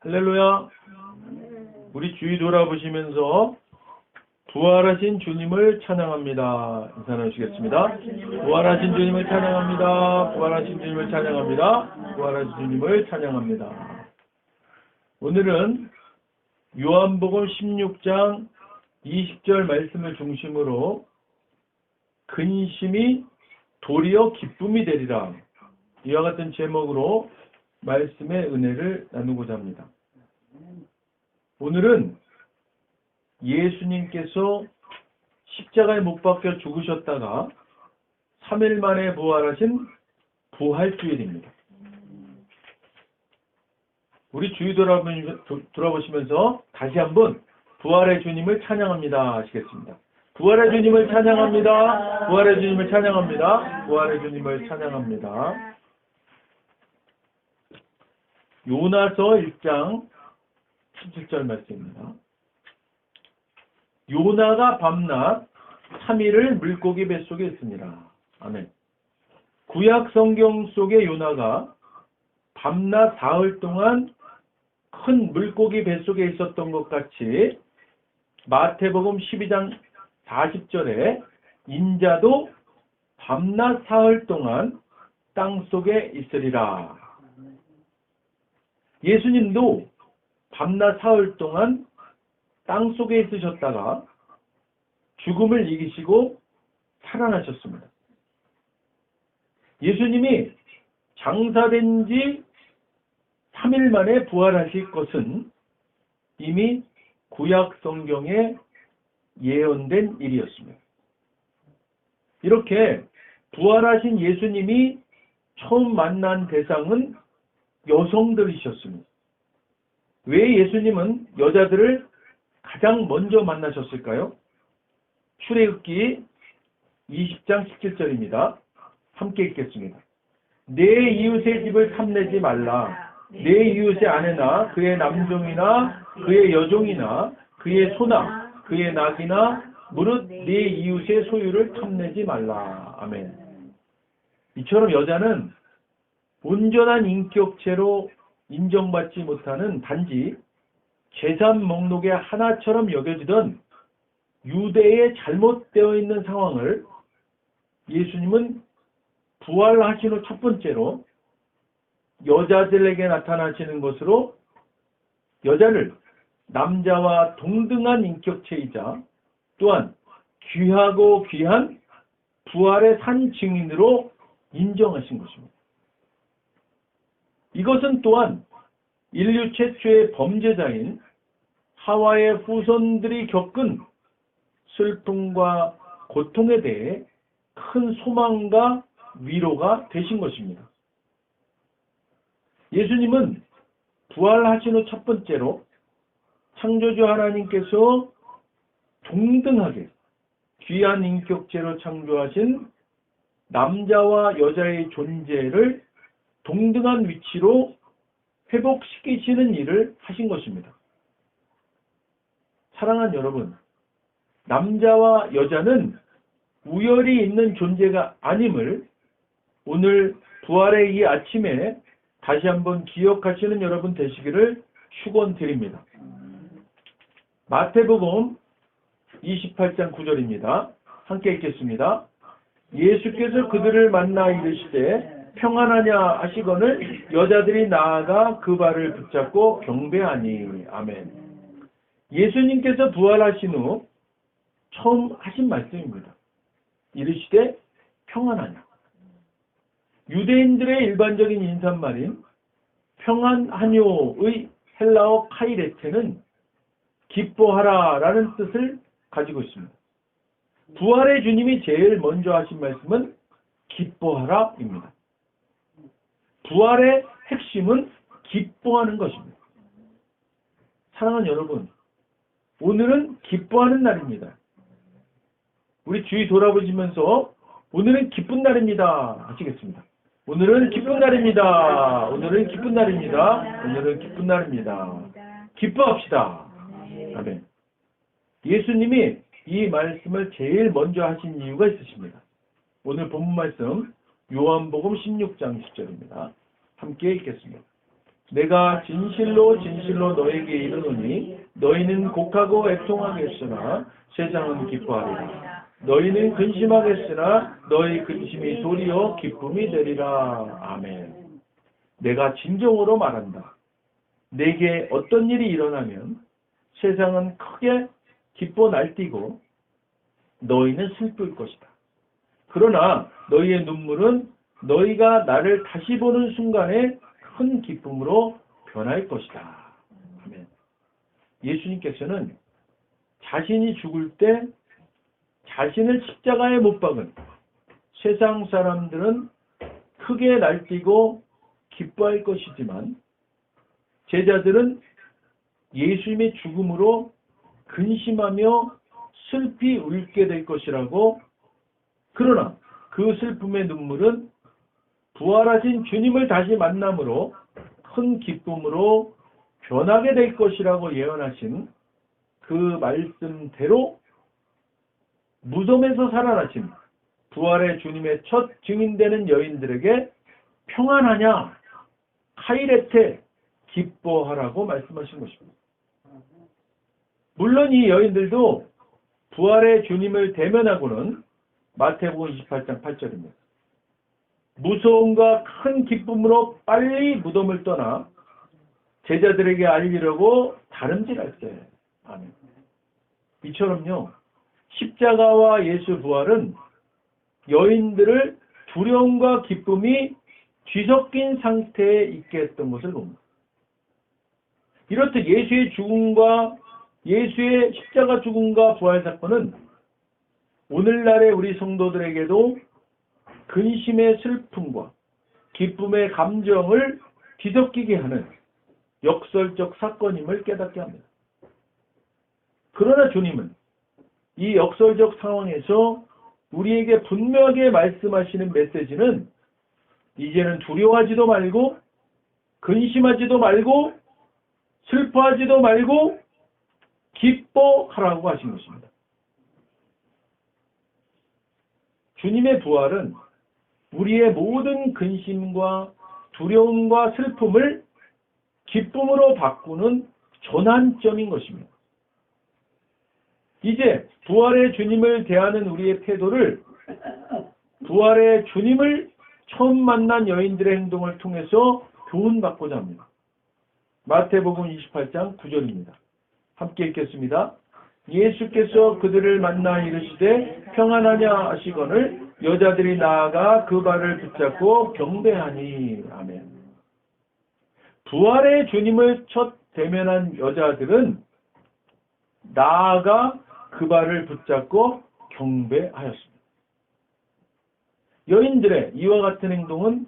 할렐루야. 우리 주위 돌아보시면서 부활하신 주님을 찬양합니다. 인사 나누시겠습니다. 부활하신 주님을 찬양합니다. 부활하신 주님을 찬양합니다. 부활하신 주님을 찬양합니다. 오늘은 요한복음 16장 20절 말씀을 중심으로 근심이 도리어 기쁨이 되리라, 이와 같은 제목으로 말씀의 은혜를 나누고자 합니다. 오늘은 예수님께서 십자가에 못 박혀 죽으셨다가 3일 만에 부활하신 부활주일입니다. 우리 주위 돌아보시면서 다시 한번 부활의 주님을 찬양합니다 하시겠습니다. 부활의 주님을 찬양합니다. 부활의 주님을 찬양합니다. 부활의 주님을 찬양합니다. 요나서 1장 17절 말씀입니다. 요나가 밤낮 3일을 물고기 뱃속에 있으니라. 아멘. 구약 성경 속의 요나가 밤낮 사흘 동안 큰 물고기 뱃속에 있었던 것 같이 마태복음 12장 40절에 인자도 밤낮 사흘 동안 땅속에 있으리라. 예수님도 밤낮 사흘 동안 땅속에 있으셨다가 죽음을 이기시고 살아나셨습니다. 예수님이 장사된 지 3일 만에 부활하실 것은 이미 구약 성경에 예언된 일이었습니다. 이렇게 부활하신 예수님이 처음 만난 대상은 여성들이셨습니다. 왜 예수님은 여자들을 가장 먼저 만나셨을까요? 출애굽기 20장 17절입니다. 함께 읽겠습니다. 내 이웃의 집을 탐내지 말라. 내 이웃의 아내나 그의 남종이나 그의 여종이나 그의 소나 그의 낙이나 무릇 내 이웃의 소유를 탐내지 말라. 아멘. 이처럼 여자는 온전한 인격체로 인정받지 못하는 단지 재산 목록의 하나처럼 여겨지던 유대에 잘못되어 있는 상황을 예수님은 부활하신 후 첫 번째로 여자들에게 나타나시는 것으로 여자를 남자와 동등한 인격체이자 또한 귀하고 귀한 부활의 산 증인으로 인정하신 것입니다. 이것은 또한 인류 최초의 범죄자인 하와의 후손들이 겪은 슬픔과 고통에 대해 큰 소망과 위로가 되신 것입니다. 예수님은 부활하신 후 첫 번째로 창조주 하나님께서 동등하게 귀한 인격체로 창조하신 남자와 여자의 존재를 동등한 위치로 회복시키시는 일을 하신 것입니다. 사랑하는 여러분, 남자와 여자는 우열이 있는 존재가 아님을 오늘 부활의 이 아침에 다시 한번 기억하시는 여러분 되시기를 축원드립니다. 마태복음 28장 9절입니다. 함께 읽겠습니다. 예수께서 그들을 만나 이르시되 평안하냐 하시거늘 여자들이 나아가 그 발을 붙잡고 경배하니. 아멘. 예수님께서 부활하신 후 처음 하신 말씀입니다. 이르시되 평안하냐. 유대인들의 일반적인 인사말인 평안하뇨의 헬라어 카이레테는 기뻐하라 라는 뜻을 가지고 있습니다. 부활의 주님이 제일 먼저 하신 말씀은 기뻐하라 입니다. 부활의 핵심은 기뻐하는 것입니다. 사랑하는 여러분, 오늘은 기뻐하는 날입니다. 우리 주위 돌아보시면서 오늘은 기쁜 날입니다 하시겠습니다. 오늘은 기쁜 날입니다. 오늘은 기쁜 날입니다. 오늘은 기쁜 날입니다. 기뻐합시다. 아멘. 예수님이 이 말씀을 제일 먼저 하신 이유가 있으십니다. 오늘 본문 말씀 요한복음 16장 10절입니다. 함께 읽겠습니다. 내가 진실로 진실로 너에게 이르노니 너희는 곡하고 애통하겠으나 세상은 기뻐하리라. 너희는 근심하겠으나 너희 근심이 도리어 기쁨이 되리라. 아멘. 내가 진정으로 말한다. 내게 어떤 일이 일어나면 세상은 크게 기뻐 날뛰고 너희는 슬플 것이다. 그러나 너희의 눈물은 너희가 나를 다시 보는 순간에 큰 기쁨으로 변할 것이다. 아멘. 예수님께서는 자신이 죽을 때 자신을 십자가에 못 박은 세상 사람들은 크게 날뛰고 기뻐할 것이지만 제자들은 예수님의 죽음으로 근심하며 슬피 울게 될 것이라고, 그러나 그 슬픔의 눈물은 부활하신 주님을 다시 만남으로 큰 기쁨으로 변하게 될 것이라고 예언하신 그 말씀대로 무덤에서 살아나신 부활의 주님의 첫 증인되는 여인들에게 평안하냐, 카이레테, 기뻐하라고 말씀하신 것입니다. 물론 이 여인들도 부활의 주님을 대면하고는 마태복음 28장 8절입니다. 무서움과 큰 기쁨으로 빨리 무덤을 떠나 제자들에게 알리려고 다름질할 때. 아멘. 이처럼요, 십자가와 예수 부활은 여인들을 두려움과 기쁨이 뒤섞인 상태에 있게 했던 것을 봅니다. 이렇듯 예수의 죽음과 예수의 십자가 죽음과 부활 사건은 오늘날의 우리 성도들에게도 근심의 슬픔과 기쁨의 감정을 뒤섞이게 하는 역설적 사건임을 깨닫게 합니다. 그러나 주님은 이 역설적 상황에서 우리에게 분명하게 말씀하시는 메시지는 이제는 두려워하지도 말고 근심하지도 말고 슬퍼하지도 말고 기뻐하라고 하신 것입니다. 주님의 부활은 우리의 모든 근심과 두려움과 슬픔을 기쁨으로 바꾸는 전환점인 것입니다. 이제 부활의 주님을 대하는 우리의 태도를 부활의 주님을 처음 만난 여인들의 행동을 통해서 교훈받고자 합니다. 마태복음 28장 9절입니다. 함께 읽겠습니다. 예수께서 그들을 만나 이르시되 평안하냐 하시거늘 여자들이 나아가 그 발을 붙잡고 경배하니. 아멘. 부활의 주님을 첫 대면한 여자들은 나아가 그 발을 붙잡고 경배하였습니다. 여인들의 이와 같은 행동은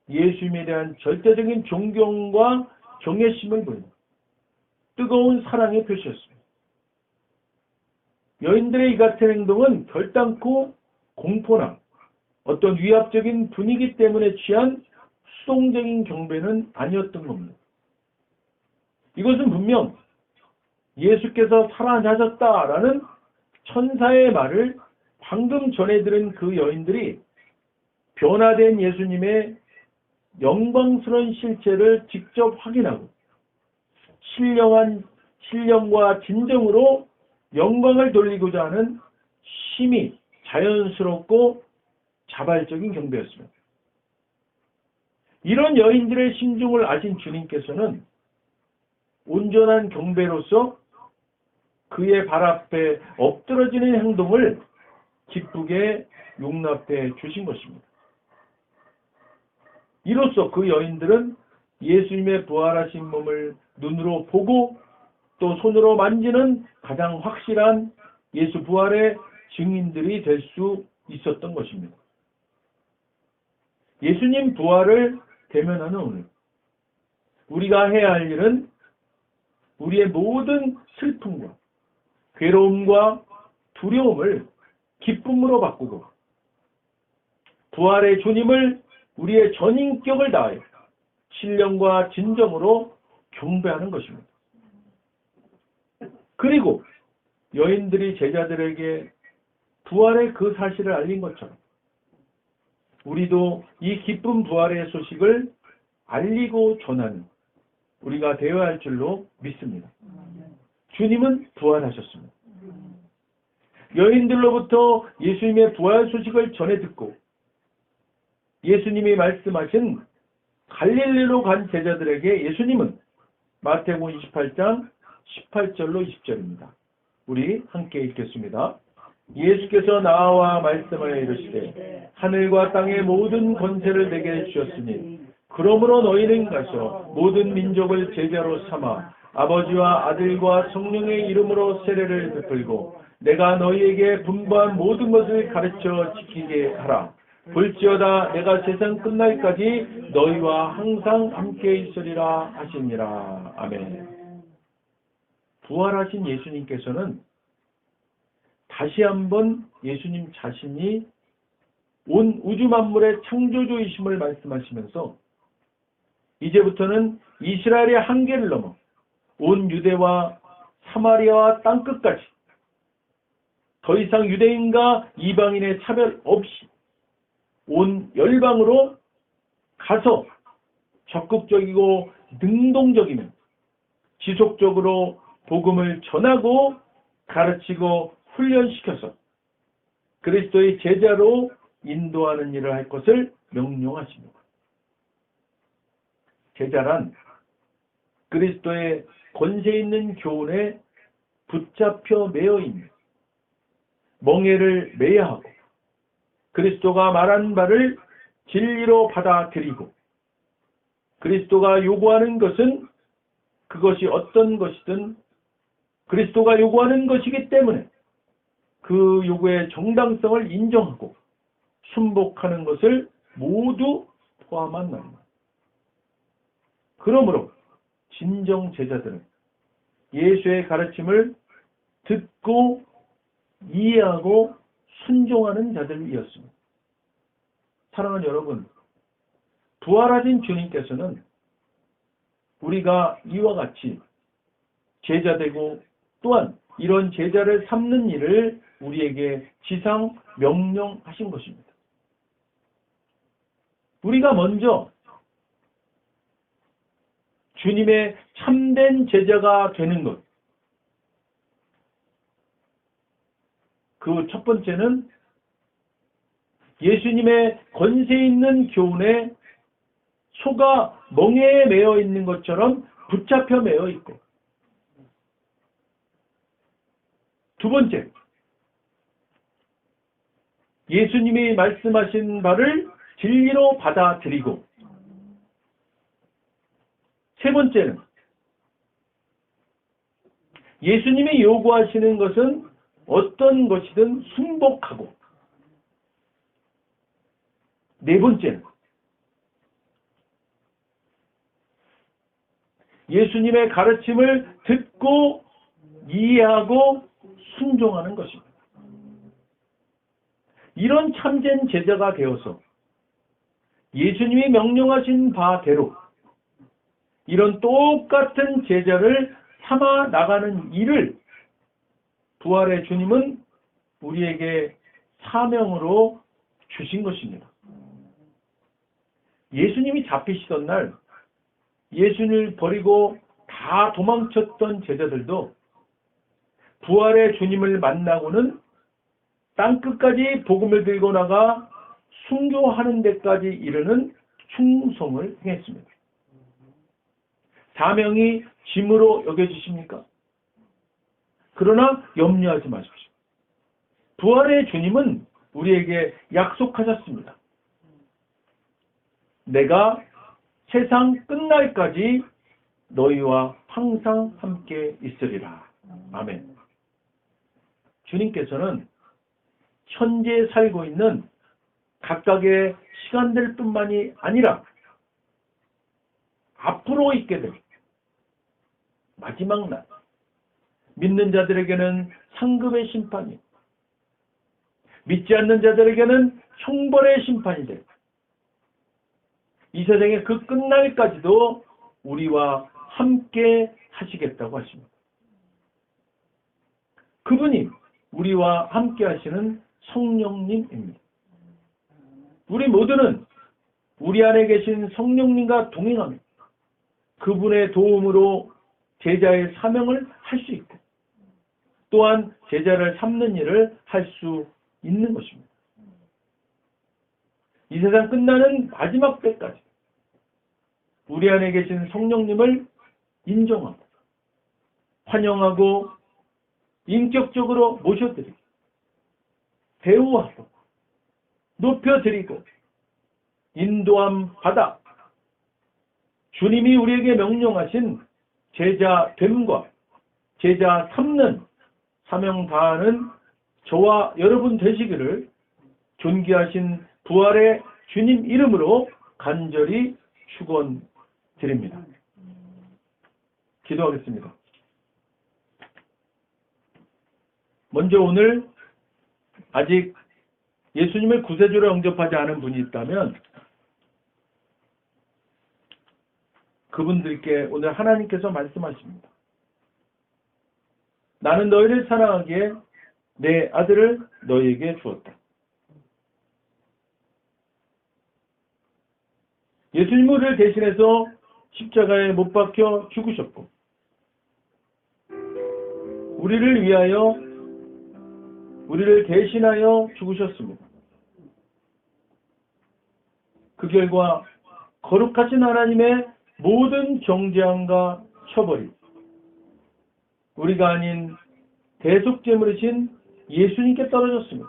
예수님에 대한 절대적인 존경과 경외심을 보이는 뜨거운 사랑의 표시였습니다. 여인들의 이 같은 행동은 결단코 공포나 어떤 위압적인 분위기 때문에 취한 수동적인 경배는 아니었던 겁니다. 이것은 분명 예수께서 살아나셨다라는 천사의 말을 방금 전해 들은 그 여인들이 변화된 예수님의 영광스러운 실체를 직접 확인하고 신령과 진정으로 영광을 돌리고자 하는 심히 자연스럽고 자발적인 경배였습니다. 이런 여인들의 심중을 아신 주님께서는 온전한 경배로서 그의 발 앞에 엎드러지는 행동을 기쁘게 용납해 주신 것입니다. 이로써 그 여인들은 예수님의 부활하신 몸을 눈으로 보고 또 손으로 만지는 가장 확실한 예수 부활의 증인들이 될 수 있었던 것입니다. 예수님 부활을 대면하는 오늘 우리가 해야 할 일은 우리의 모든 슬픔과 괴로움과 두려움을 기쁨으로 바꾸고 부활의 주님을 우리의 전인격을 다하여 신령과 진정으로 경배하는 것입니다. 그리고 여인들이 제자들에게 부활의 그 사실을 알린 것처럼 우리도 이 기쁜 부활의 소식을 알리고 전하는 우리가 되어야 할 줄로 믿습니다. 주님은 부활하셨습니다. 여인들로부터 예수님의 부활 소식을 전해 듣고 예수님이 말씀하신 갈릴리로 간 제자들에게 예수님은 마태복음 28장 18절로 20절입니다. 우리 함께 읽겠습니다. 예수께서 나와 말씀하여 이르시되 하늘과 땅의 모든 권세를 내게 주셨으니 그러므로 너희는 가서 모든 민족을 제자로 삼아 아버지와 아들과 성령의 이름으로 세례를 베풀고 내가 너희에게 분부한 모든 것을 가르쳐 지키게 하라. 볼지어다 내가 세상 끝날까지 너희와 항상 함께 있으리라 하시니라. 아멘. 부활하신 예수님께서는 다시 한번 예수님 자신이 온 우주 만물의 창조주이심을 말씀하시면서 이제부터는 이스라엘의 한계를 넘어 온 유대와 사마리아와 땅끝까지 더 이상 유대인과 이방인의 차별 없이 온 열방으로 가서 적극적이고 능동적이며 지속적으로 복음을 전하고 가르치고 훈련시켜서 그리스도의 제자로 인도하는 일을 할 것을 명령하십니다. 제자란 그리스도의 권세 있는 교훈에 붙잡혀 매여 있는 멍에를 매야 하고 그리스도가 말한 바를 진리로 받아들이고 그리스도가 요구하는 것은 그것이 어떤 것이든 그리스도가 요구하는 것이기 때문에 그 요구의 정당성을 인정하고 순복하는 것을 모두 포함한 말입니다. 그러므로 진정 제자들은 예수의 가르침을 듣고 이해하고 순종하는 자들이었습니다. 사랑하는 여러분, 부활하신 주님께서는 우리가 이와 같이 제자되고 또한 이런 제자를 삼는 일을 우리에게 지상 명령하신 것입니다. 우리가 먼저 주님의 참된 제자가 되는 것, 그 첫 번째는 예수님의 권세 있는 교훈에 소가 멍에에 매여 있는 것처럼 붙잡혀 매여 있고, 두 번째, 예수님이 말씀하신 바를 진리로 받아들이고, 세 번째는 예수님이 요구하시는 것은 어떤 것이든 순복하고, 네 번째는 예수님의 가르침을 듣고 이해하고 순종하는 것입니다. 이런 참된 제자가 되어서 예수님이 명령하신 바대로 이런 똑같은 제자를 삼아 나가는 일을 부활의 주님은 우리에게 사명으로 주신 것입니다. 예수님이 잡히시던 날 예수님을 버리고 다 도망쳤던 제자들도 부활의 주님을 만나고는 땅끝까지 복음을 들고 나가 순교하는 데까지 이르는 충성을 행했습니다. 사명이 짐으로 여겨지십니까? 그러나 염려하지 마십시오. 부활의 주님은 우리에게 약속하셨습니다. 내가 세상 끝날까지 너희와 항상 함께 있으리라. 아멘. 주님께서는 현재 살고 있는 각각의 시간들 뿐만이 아니라 앞으로 있게 될 마지막 날, 믿는 자들에게는 상급의 심판이, 믿지 않는 자들에게는 형벌의 심판이 될 이 세상의 그 끝날까지도 우리와 함께 하시겠다고 하십니다. 그분이 우리와 함께 하시는 성령님입니다. 우리 모두는 우리 안에 계신 성령님과 동행하며 그분의 도움으로 제자의 사명을 할 수 있고 또한 제자를 삼는 일을 할 수 있는 것입니다. 이 세상 끝나는 마지막 때까지 우리 안에 계신 성령님을 인정하고 환영하고 인격적으로 모셔드리고 대우하고 높여드리고 인도함 받아 주님이 우리에게 명령하신 제자됨과 제자 삼는 사명 다하는 저와 여러분 되시기를 존귀하신 부활의 주님 이름으로 간절히 축원드립니다. 기도하겠습니다. 먼저 오늘 아직 예수님을 구세주로 영접하지 않은 분이 있다면 그분들께 오늘 하나님께서 말씀하십니다. 나는 너희를 사랑하기에 내 아들을 너희에게 주었다. 예수님은 우리를 대신해서 십자가에 못 박혀 죽으셨고 우리를 위하여 우리를 대신하여 죽으셨습니다. 그 결과 거룩하신 하나님의 모든 정죄함과 처벌이 우리가 아닌 대속제물이신 예수님께 떨어졌습니다.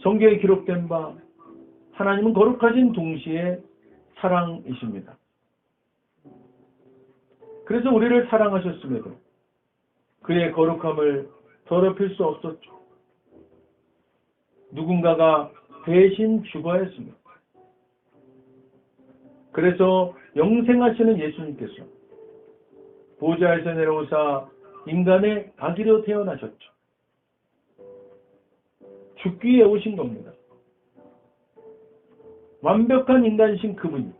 성경에 기록된 바 하나님은 거룩하신 동시에 사랑이십니다. 그래서 우리를 사랑하셨음에도 그의 거룩함을 더럽힐 수 없었죠. 누군가가 대신 죽어야 했습니다. 그래서 영생하시는 예수님께서 보좌에서 내려오사 인간의 아기로 태어나셨죠. 죽기 위해 오신 겁니다. 완벽한 인간이신 그분이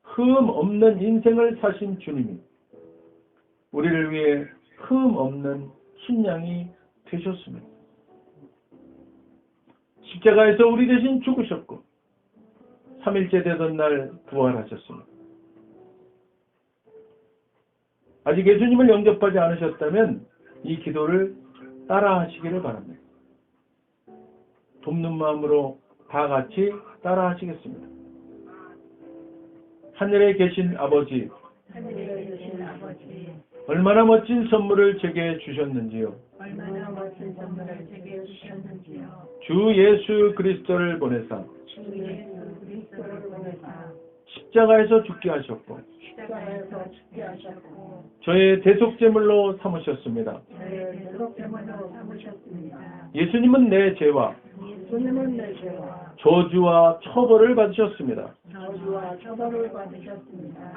흠 없는 인생을 사신 주님이 우리를 위해 흠 없는 신양이 되셨습니다. 십자가에서 우리 대신 죽으셨고 3일째 되던 날 부활하셨습니다. 아직 예수님을 영접하지 않으셨다면 이 기도를 따라 하시기를 바랍니다. 돕는 마음으로 다 같이 따라 하시겠습니다. 하늘에 계신 아버지, 얼마나 멋진 선물을 제게 주셨는지요. 주 예수 그리스도를 보내사 십자가에서 죽게 하셨고 저의 대속제물로 삼으셨습니다. 예수님은 내 죄와 저주와 처벌을 받으셨습니다.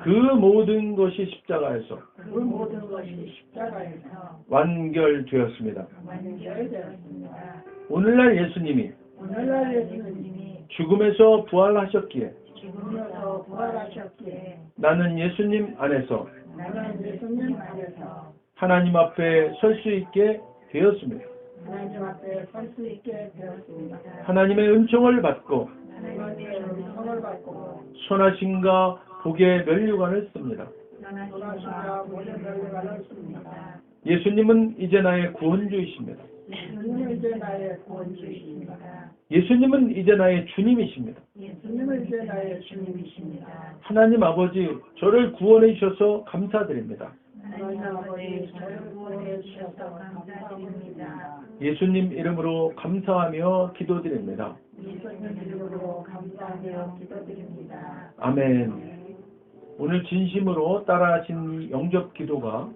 그 모든 것이 십자가에서 완결되었습니다. 오늘날 예수님이 죽음에서 부활하셨기에 나는 예수님 안에서 하나님 앞에 설 수 있게 되었습니다. 하나님의 은총을 받고 선하심과 복의 면류관을 씁니다. 예수님은 이제 나의 구원주이십니다. 예수님은 이제 나의 주님이십니다. 하나님 아버지, 저를 구원해 주셔서 감사드립니다. 예수님 이름으로 감사하며 기도드립니다. 아멘. 오늘 진심으로 따라하신 이 영접 기도가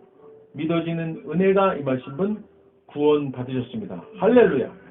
믿어지는 은혜가 임하신 분 구원 받으셨습니다. 할렐루야.